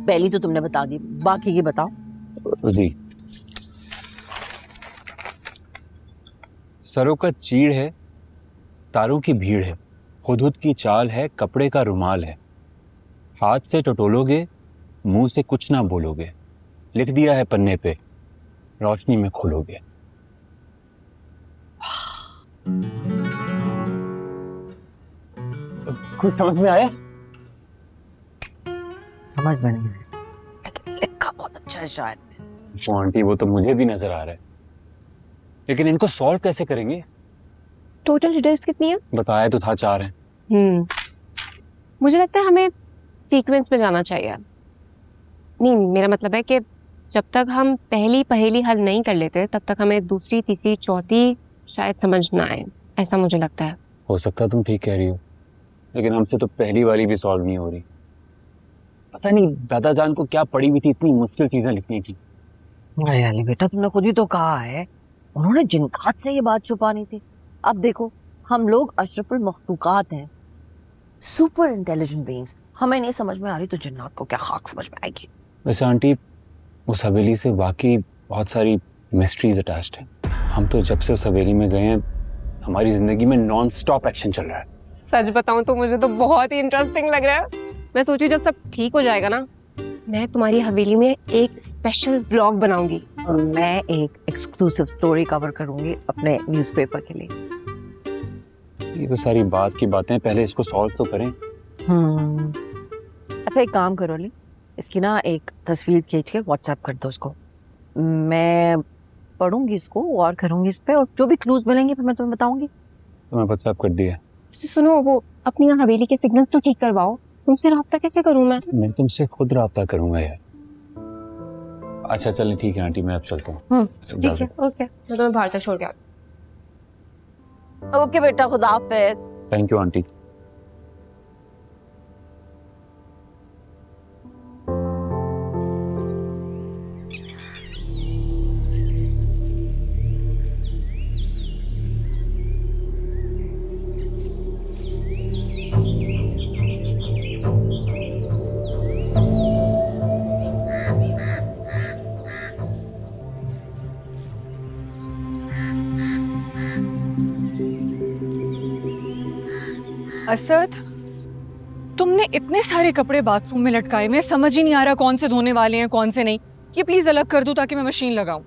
पहली तो तुमने बता दी, बाकी की बताओ। जी, सरों का चीड़ है, तारों की भीड़ है, हुदहुद की चाल है, कपड़े का रुमाल है, हाथ से टटोलोगे, मुंह से कुछ ना बोलोगे, लिख दिया है पन्ने पे, रोशनी में खोलोगे। कुछ समझ में आया? समझ में नहीं आया, लेकिन लिखा बहुत अच्छा है शायद। वो आंटी, वो तो मुझे भी नजर आ रहा है, लेकिन इनको सॉल्व कैसे करेंगे? टोटल डिटेल्स कितनी है? बताया तो था 4 हैं। मुझे लगता है हमें सीक्वेंस में जाना चाहिए। नहीं, मेरा मतलब है कि जब तक हम पहली पहेली हल नहीं कर लेते तब तक हमें दूसरी, तीसरी, चौथी शायद समझ ना आए, ऐसा मुझे लगता है। हो सकता है तुम ठीक कह रही हो, लेकिन हमसे तो पहली वाली भी सॉल्व नहीं हो रही। पता नहीं दादा जान को क्या पड़ी हुई थी इतनी मुश्किल चीजें लिखने की। अरे अली बेटा, तुमने खुद ही तो कहा है उन्होंने जिन्नात से ये बात छुपानी थी। अब देखो, हम लोग अशरफुल मखलूकात हैं, सुपर इंटेलिजेंट बीइंग्स, हमें नहीं समझ में आ रही तो जिन्नात को क्या खाक समझ में आएगी। वैसे आंटी, उस हवेली से वाकई बहुत सारी मिस्ट्रीज अटैच्ड हैं। हम तो जब से उस हवेली में गए हैं, हमारी जिंदगी में नॉन स्टॉप एक्शन चल रहा है। सच बताऊं तो मुझे तो बहुत ही इंटरेस्टिंग लग रहा है। मैं सोचू जब सब ठीक हो जाएगा ना, मैं तुम्हारी हवेली में एक स्पेशल ब्लॉग बनाऊंगी और मैं एक एक्सक्लूसिव स्टोरी कवर करूंगी अपने न्यूज़पेपर के लिए। ये तो सारी बात की बातें, पहले इसको सॉल्व तो करें। अच्छा, एक काम करो अली, इसकी ना एक तस्वीर खींच के व्हाट्सएप कर दो उसको, मैं पढ़ूंगी इसको और करूंगी इस पे, और जो भी क्लूज मिलेंगे फिर मैं तुम्हें बताऊंगी। तो मैं व्हाट्सएप कर दिया। सुनो, वो अपनी यहाँ हवेली के सिग्नल तो ठीक करवाओ। तुमसे राब्ता कैसे करूं मैं? मैं तुमसे खुद राब्ता करूंगा यार। अच्छा चलें, ठीक है आंटी, मैं अब चलता हूँ। ठीक है, ओके, मैं तुम्हें बाहर तक छोड़ के आती हूँ। ओके बेटा, खुदा हाफिज। Thank you aunty. असद, तुमने इतने सारे कपड़े बाथरूम में लटकाए, मैं समझ ही नहीं आ रहा कौन से धोने वाले हैं कौन से नहीं। ये प्लीज अलग कर दो ताकि मैं मशीन लगाऊं।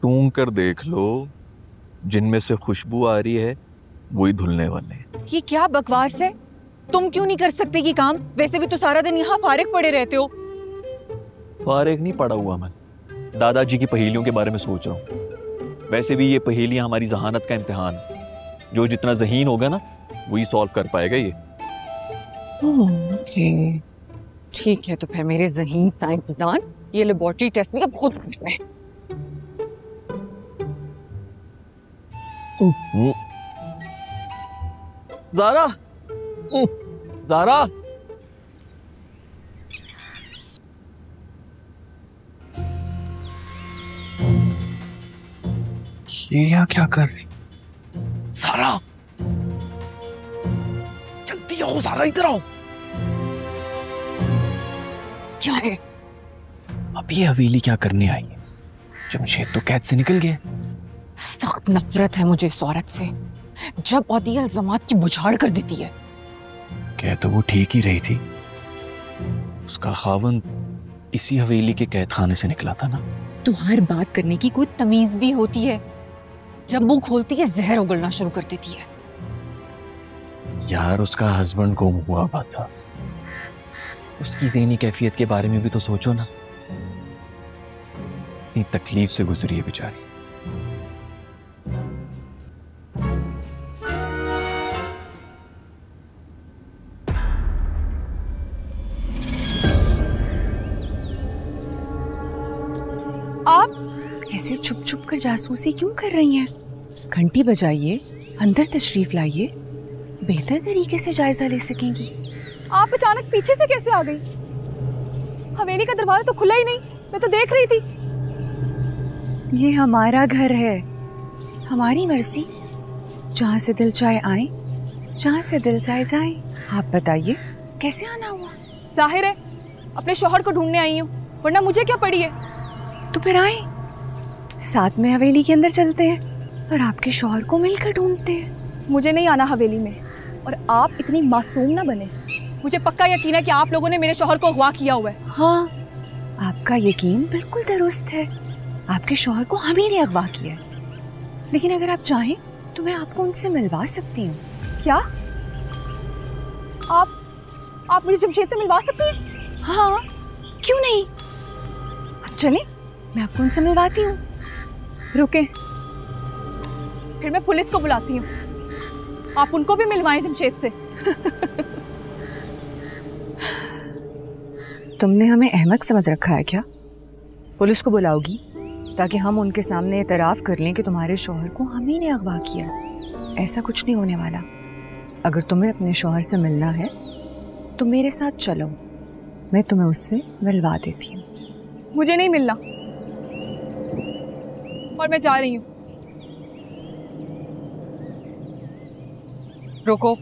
सूंघ कर देख लो, जिनमें से खुशबू आ रही है वही धुलने वाले हैं। ये क्या बकवास है? तुम क्यों नहीं कर सकते ये काम? वैसे भी तो सारा दिन यहाँ फारिग पड़े रहते हो। फारिग नहीं पड़ा हुआ मैं, दादाजी की पहेलियों के बारे में सोच रहा हूँ। वैसे भी ये पहेलियां हमारी जहानत का इम्तिहान, जो जितना ज़हीन होगा ना वही सॉल्व कर पाएगा ये। ओके, ठीक है, तो फिर मेरे ज़हीन साइंसदान ये लेबोरेटरी टेस्ट में खुद पूछ रहे हैं। ज़ारा, ज़ारा, ये यहाँ क्या कर रही? ज़ारा, जल्दी आओ ज़ारा, इधर आओ। क्या है? अब ये हवेली क्या करने आई है? जमशेद तो कैद से निकल गया। सख्त नफरत है मुझे इस औरत से, जब औदियल जमात की बुझाड़ कर देती है। कह तो वो ठीक ही रही थी, उसका खावन इसी हवेली के कैद खाने से निकला था ना। तो हर बात करने की कोई तमीज भी होती है? जब मुंह खोलती है जहर उगलना शुरू कर देती है। यार, उसका हस्बैंड गुम हुआ बात था, उसकी ज़हनी कैफियत के बारे में भी तो सोचो ना। इतनी तकलीफ से गुजरी है बेचारी। आप ऐसे छुप छुप कर जासूसी क्यों कर रही हैं? घंटी बजाइए, अंदर तशरीफ लाइए, बेहतर तरीके से जायजा ले सकेंगी। आप अचानक पीछे से कैसे आ गई? हवेली का दरवाजा तो खुला ही नहीं, मैं तो देख रही थी। ये हमारा घर है, हमारी मर्जी, जहाँ से दिल चाहे आए, जहाँ से दिल चाहे जाए। आप बताइए कैसे आना हुआ? जाहिर है अपने शौहर को ढूंढने आई हूँ, वरना मुझे क्या पड़ी है। तो फिर आए, साथ में हवेली के अंदर चलते हैं और आपके शौहर को मिलकर ढूंढते हैं। मुझे नहीं आना हवेली में, और आप इतनी मासूम ना बने। मुझे पक्का यकीन है कि आप लोगों ने मेरे शौहर को अगवा किया हुआ है। हाँ, आपका यकीन बिल्कुल दुरुस्त है। आपके शौहर को हम ही ने अगवा किया है। लेकिन अगर आप चाहें तो मैं आपको उनसे मिलवा सकती हूँ। क्या आप मुझे जमशेद से मिलवा सकती हैं? हाँ, क्यों नहीं। अब चलें, मैं आपको उनसे मिलवाती हूँ। रुके, फिर मैं पुलिस को बुलाती हूँ, आप उनको भी मिलवाएं जमशेद से। तुमने हमें अहमक समझ रखा है क्या? पुलिस को बुलाओगी ताकि हम उनके सामने एतराफ़ कर लें कि तुम्हारे शौहर को हम ही ने अगवा किया। ऐसा कुछ नहीं होने वाला। अगर तुम्हें अपने शौहर से मिलना है तो मेरे साथ चलो, मैं तुम्हें उससे मिलवा देती हूँ। मुझे नहीं मिलना, और मैं जा रही हूँ। रुको,